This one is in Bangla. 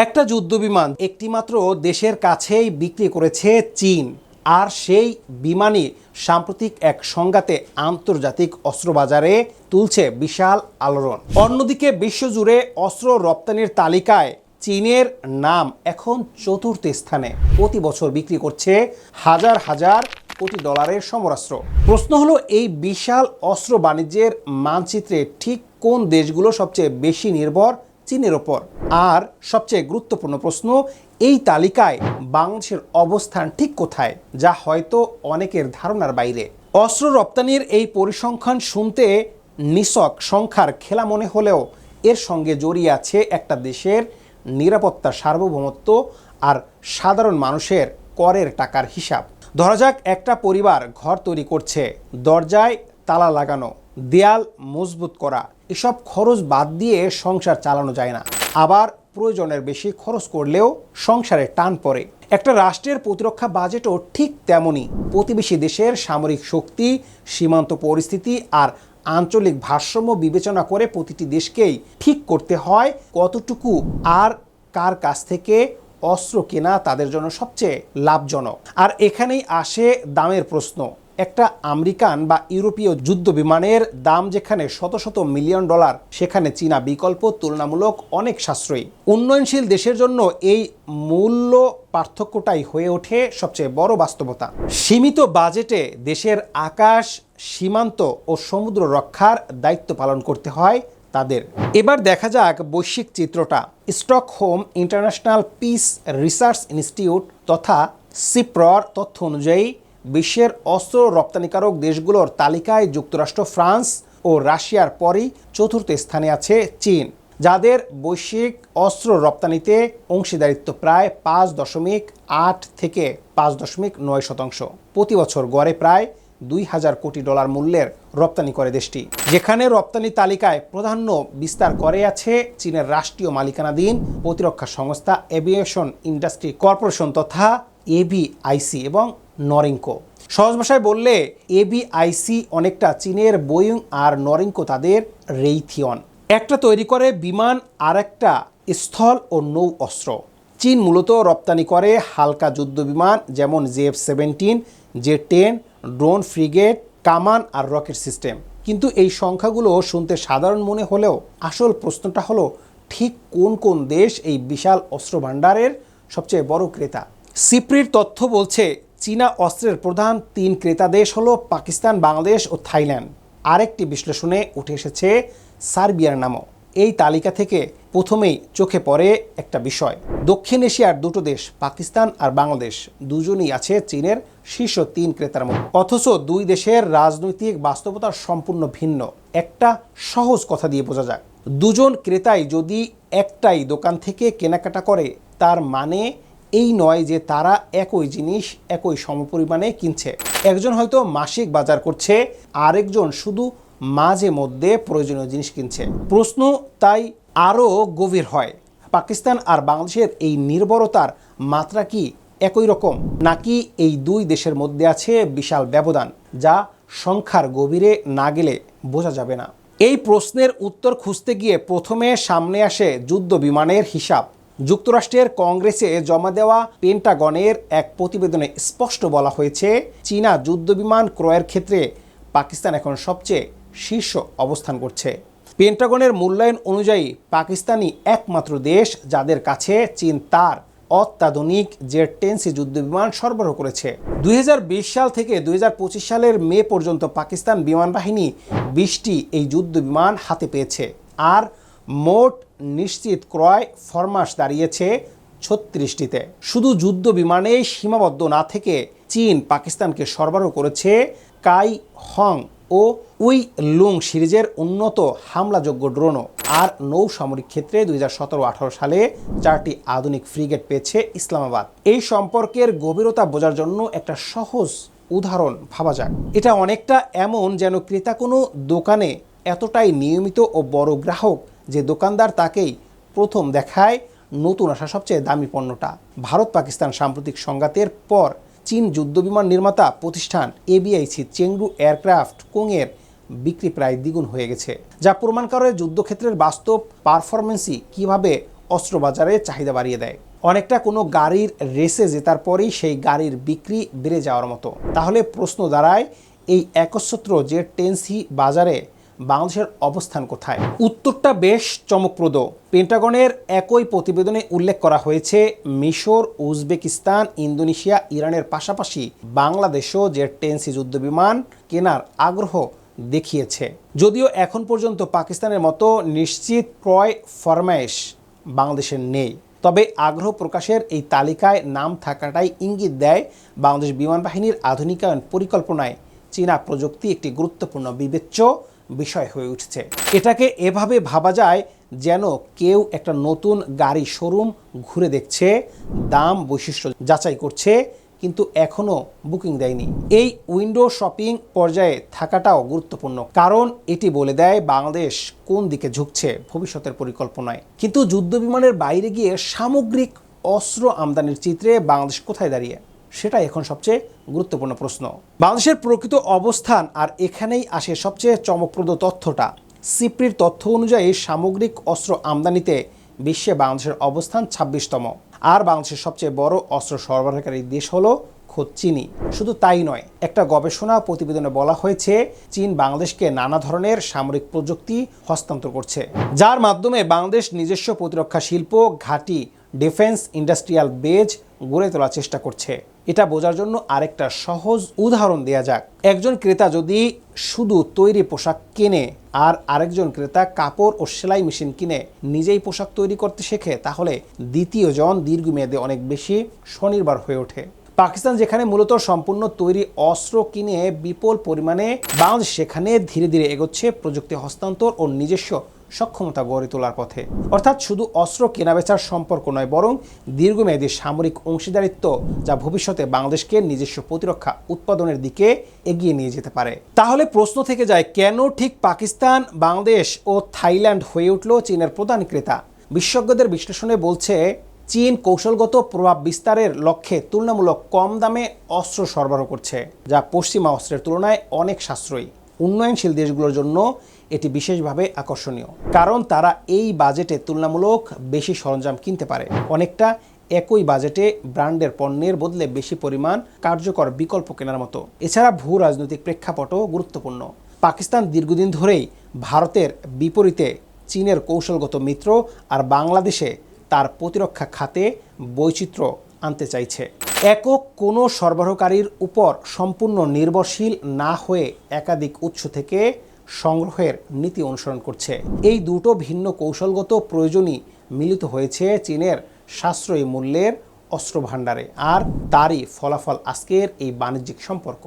একটা যুদ্ধবিমান একটিমাত্র দেশের কাছেই বিক্রি করেছে চীন, আর সেই বিমানই সাম্প্রতিক এক সংঘাতে আন্তর্জাতিক অস্ত্রবাজারে তুলছে বিশাল আলোড়ন। অন্যদিকে বিশ্বজুড়ে অস্ত্র রপ্তানির তালিকায় চীনের নাম এখন চতুর্থ স্থানে। প্রতি বছর বিক্রি করছে হাজার হাজার কোটি ডলারের সমরাস্ত্র। প্রশ্ন হলো, এই বিশাল অস্ত্র বাণিজ্যের মানচিত্রে ঠিক কোন দেশগুলো সবচেয়ে বেশি নির্ভর চীনের ওপর? আর সবচেয়ে গুরুত্বপূর্ণ প্রশ্ন, এই তালিকায় বাংলাদেশের অবস্থান ঠিক কোথায়, যা হয়তো অনেকের ধারণার বাইরে। অস্ত্র রপ্তানির এই পরিসংখ্যান শুনতে নিছক সংখ্যার খেলা মনে হলেও এর সঙ্গে জড়িয়ে আছে একটা দেশের নিরাপত্তা, সার্বভৌমত্ব আর সাধারণ মানুষের করের টাকার হিসাব। ধরা যাক, একটা পরিবার ঘর তৈরি করছে, দরজায় তালা লাগানো, দেয়াল মজবুত করা, এসব খরচ বাদ দিয়ে সংসার চালানো যায় না। আবার প্রয়োজনের বেশি খরচ করলেও সংসারে টান পড়ে। একটা রাষ্ট্রের প্রতিরক্ষা বাজেটও ঠিক তেমনই। প্রতিবেশী দেশের সামরিক শক্তি, সীমান্ত পরিস্থিতি আর আঞ্চলিক ভারসাম্য বিবেচনা করে প্রতিটি দেশকেই ঠিক করতে হয় কতটুকু আর কার কাছ থেকে অস্ত্র কেনা তাদের জন্য সবচেয়ে লাভজনক। আর এখানেই আসে দামের প্রশ্ন। একটা আমেরিকান বা ইউরোপীয় যুদ্ধ বিমানের দাম যেখানে শত শত মিলিয়ন ডলার, সেখানে চীনা বিকল্প তুলনামূলক অনেক সাশ্রয়ী। উন্নয়নশীল দেশের জন্য এই মূল্য পার্থক্যটাই হয়ে ওঠে সবচেয়ে বড় বাস্তবতা। সীমিত বাজেটে দেশের আকাশ, সীমান্ত ও সমুদ্র রক্ষার দায়িত্ব পালন করতে হয় তাদের। এবার দেখা যাক বৈশ্বিক চিত্রটা। Stockholm international piece research institute তথা সিপ্রর তথ্য অনুযায়ী বিশ্বের অস্ত্র রপ্তানিকারক দেশগুলোর তালিকায় যুক্তরাষ্ট্র, ফ্রান্স ও রাশিয়ার পরই চতুর্থ স্থানে আছে চীন, যাদের বৈশ্বিক অস্ত্র রপ্তানিতে অংশীদারিত্ব প্রায় 5.8 থেকে 5.9%। প্রতি বছর গড়ে প্রায় 2000 কোটি ডলার মূল্যের রপ্তানি করে দেশটি। যেখানে রপ্তানি তালিকায় প্রাধান্য বিস্তার করে আছে চীনের রাষ্ট্রীয় মালিকানাধীন প্রতিরক্ষা সংস্থা এভিয়েশন ইন্ডাস্ট্রি কর্পোরেশন তথা এভিআইসি এবং নরিঙ্কো। সহজ ভাষায় বললে এভিআইসি অনেকটা চীনের বোয়িং আর নরিঙ্কো তাদের রেইথিয়ন। একটা তৈরি করে বিমান আর একটা স্থল ও নৌ অস্ত্র। চীন মূলত রপ্তানি করে হালকা যুদ্ধ বিমান যেমন JF-17, J-10, ড্রোন, ফ্রিগেট, কামান আর রকেট সিস্টেম। কিন্তু এই সংখ্যাগুলো শুনতে সাধারণ মনে হলেও আসল প্রশ্নটা হলো, ঠিক কোন কোন দেশ এই বিশাল অস্ত্র ভাণ্ডারের সবচেয়ে বড় ক্রেতা? সিপ্রির তথ্য বলছে চীনা অস্ত্রের প্রধান 3 ক্রেতা দেশ হলো পাকিস্তান, বাংলাদেশ ও থাইল্যান্ড। আরেকটি বিশ্লেষণে উঠে এসেছে সার্বিয়ার নামও। এই তালিকা থেকে প্রথমেই চোখে পড়ে একটা বিষয়। দক্ষিণ এশিয়ার দুটো দেশ, পাকিস্তান আর বাংলাদেশ, দুজনই আছে চীনের শীর্ষ 3 ক্রেতার মধ্যে। অথচ দুই দেশের রাজনৈতিক বাস্তবতা সম্পূর্ণ ভিন্ন। একটা সহজ কথা দিয়ে বোঝা যায়, দুজন ক্রেতাই যদি একটাই দোকান থেকে কেনাকাটা করে, তার মানে এই নয় যে তারা একই জিনিস একই সমপরিমাণে কিনছে। একজন হয়তো মাসিক বাজার করছে, আরেকজন শুধু মাঝে মধ্যে প্রয়োজনীয় জিনিস কিনছে। প্রশ্ন তাই আরও গভীর হয়, পাকিস্তান আর বাংলাদেশের এই নির্ভরতার মাত্রা কি একই রকম, নাকি এই দুই দেশের মধ্যে আছে বিশাল ব্যবধান, যা সংখ্যার গভীরে না গেলে বোঝা যাবে না? এই প্রশ্নের উত্তর খুঁজতে গিয়ে প্রথমে সামনে আসে যুদ্ধ বিমানের হিসাব। যুক্তরাষ্ট্রের কংগ্রেসে জমা দেওয়া পেন্টাগনের এক প্রতিবেদনে স্পষ্ট বলা হয়েছে, চীনা যুদ্ধবিমান ক্রয়ের ক্ষেত্রে পাকিস্তান এখন সবচেয়ে শীর্ষ অবস্থান করছে। পেন্টাগনের মূল্যায়ন অনুযায়ী পাকিস্তানই একমাত্র দেশ যাদের কাছে চীন তার অত্যাধুনিক Z-10C যুদ্ধবিমান সরবরাহ করেছে। 2020 সাল থেকে 2025 সালের মে পর্যন্ত পাকিস্তান বিমান বাহিনী 20টি এই যুদ্ধবিমান হাতে পেয়েছে, আর মোট নিশ্চিত ক্রয় ফরমাস দাঁড়িয়েছে 36টিতে। শুধু যুদ্ধ বিমানেই সীমাবদ্ধ না থেকে চীন পাকিস্তানকে সরবরাহ করেছে কাই হং ও উই লুং সিরিজের উন্নত হামলাযোগ্য ড্রোনও। আর নৌ সামরিক ক্ষেত্রে 2017-18 সালে 4টি আধুনিক ফ্রিগেট পেয়েছে ইসলামাবাদ। এই সম্পর্কের গভীরতা বোঝার জন্য একটা সহজ উদাহরণ ভাবা যাক। এটা অনেকটা এমন যেন ক্রেতা কোনো দোকানে এতটাই নিয়মিত ও বড় গ্রাহক যে দোকানদার তাকেই প্রথম দেখায় নতুন আসা সবচেয়ে দামি পণ্যটা। ভারত পাকিস্তান সাম্প্রতিক সংঘাতের পর চীন যুদ্ধবিমান নির্মাতা প্রতিষ্ঠান এভিআইসি চেংদু এয়ারক্রাফট কোংয়ের বিক্রি প্রায় দ্বিগুণ হয়ে গেছে, যা প্রমাণ করে যুদ্ধক্ষেত্রের বাস্তব পারফরমেন্সই কিভাবে অস্ত্র বাজারে চাহিদা বাড়িয়ে দেয়। অনেকটা কোনো গাড়ির রেসে জেতার পরেই সেই গাড়ির বিক্রি বেড়ে যাওয়ার মতো। তাহলে প্রশ্ন দাঁড়ায়, এই একচ্ছত্র জেট 10C বাজারে বাংলাদেশের অবস্থান কোথায়? উত্তরটা বেশ চমকপ্রদ। পেন্টাগনের একই প্রতিবেদনে উল্লেখ করা হয়েছে, মিশর, উজবেকিস্তান, ইন্দোনেশিয়া, ইরানের পাশাপাশি বাংলাদেশও জেট 10C যুদ্ধবিমান কেনার আগ্রহ দেখিয়েছে। যদিও এখন পর্যন্ত পাকিস্তানের মতো নিশ্চিত ক্রয় ফরমায়েশ বাংলাদেশের নেই, তবে আগ্রহ প্রকাশের এই তালিকায় নাম থাকাটাই ইঙ্গিত দেয় বাংলাদেশ বিমান বাহিনীর আধুনিকায়ন পরিকল্পনায় চীনা প্রযুক্তি একটি গুরুত্বপূর্ণ বিবেচ্য বিষয় হয়ে উঠছে। এটাকে এভাবে ভাবা যায় যেন কেউ একটা নতুন গাড়ি শোরুম ঘুরে দেখছে, দাম বৈশিষ্ট্য যাচাই করছে, কিন্তু এখনও বুকিং দেয়নি। এই উইন্ডো শপিং পর্যায়ে থাকাটাও গুরুত্বপূর্ণ, কারণ এটি বলে দেয় বাংলাদেশ কোন দিকে ঝুঁকছে ভবিষ্যতের পরিকল্পনায়। কিন্তু যুদ্ধবিমানের বাইরে গিয়ে সামগ্রিক অস্ত্র আমদানির চিত্রে বাংলাদেশ কোথায় দাঁড়িয়ে, সেটাই এখন সবচেয়ে গুরুত্বপূর্ণ প্রশ্ন। বাংলাদেশের প্রকৃত অবস্থান, আর এখানেই আসে সবচেয়ে চমকপ্রদ তথ্যটা। সিপ্রির তথ্য অনুযায়ী সামগ্রিক অস্ত্র আমদানিতে বিশ্বে বাংলাদেশের অবস্থান 26তম, আর বাংলাদেশের সবচেয়ে বড় অস্ত্র সরবরাহকারী দেশ হলো খোদ চীনই। শুধু তাই নয়, একটা গবেষণা প্রতিবেদনে বলা হয়েছে চীন বাংলাদেশকে নানা ধরনের সামরিক প্রযুক্তি হস্তান্তর করছে, যার মাধ্যমে বাংলাদেশ নিজস্ব প্রতিরক্ষা শিল্প ঘাঁটি, ডিফেন্স ইন্ডাস্ট্রিয়াল বেজ গড়ে তোলার চেষ্টা করছে। এটা বোঝার জন্য আরেকটা সহজ উদাহরণ দেয়া যাক। একজন ক্রেতা যদি শুধু তৈরি পোশাক কেনে আর আরেকজন ক্রেতা কাপড় ও সেলাই মেশিন কিনে নিজেই পোশাক তৈরি করতে শেখে, তাহলে দ্বিতীয় জন দীর্ঘমেয়াদে অনেক বেশি স্বনির্ভর হয়ে ওঠে। পাকিস্তান যেখানে মূলত সম্পূর্ণ তৈরি অস্ত্র কিনে বিপুল পরিমাণে, বাংলাদেশ সেখানে ধীরে ধীরে এগোচ্ছে প্রযুক্তি হস্তান্তর ও নিজস্ব সক্ষমতা গড়ে তোলার পথে। অর্থাৎ শুধু অস্ত্র কেনাবেচার সম্পর্ক নয়, বরং দীর্ঘমেয়াদী সামরিক অংশীদারিত্ব, যা ভবিষ্যতে বাংলাদেশকে নিজস্ব প্রতিরক্ষা উৎপাদনের দিকে এগিয়ে নিয়ে যেতে পারে। তাহলে প্রশ্ন থেকে যায়, কেন ঠিক পাকিস্তান, বাংলাদেশ ও থাইল্যান্ড হয়ে উঠল চীনের প্রধান ক্রেতা? বিশেষজ্ঞদের বিশ্লেষণে বলছে, চীন কৌশলগত প্রভাব বিস্তারের লক্ষ্যে তুলনামূলক কম দামে অস্ত্র সরবরাহ করছে, যা পশ্চিমা অস্ত্রের তুলনায় অনেক সাশ্রয়ী। উন্নয়নশীল দেশগুলোর জন্য এটি বিশেষভাবে আকর্ষণীয়, কারণ তারা এই বাজেটে তুলনামূলক বেশি সরঞ্জাম কিনতে পারে। অনেকটা একই বাজেটে ব্র্যান্ডের পণ্যের বদলে বেশি পরিমাণ কার্যকর বিকল্প কেনার মতো। এছাড়া ভূ রাজনৈতিক প্রেক্ষাপটও গুরুত্বপূর্ণ। পাকিস্তান দীর্ঘদিন ধরেই ভারতের বিপরীতে চীনের কৌশলগত মিত্র, আর বাংলাদেশে তার প্রতিরক্ষা খাতে বৈচিত্র্য আনতে চাইছে। একক কোনো সরবরাহকারীর উপর সম্পূর্ণ নির্ভরশীল না হয়ে একাধিক উৎস থেকে সংগ্রহের নীতি অনুসরণ করছে। এই দুটো ভিন্ন কৌশলগত প্রয়োজনই মিলিত হয়েছে চীনের সাশ্রয়ী মূল্যের অস্ত্র ভাণ্ডারে, আর তারই ফলাফল আজকের এই বাণিজ্যিক সম্পর্ক।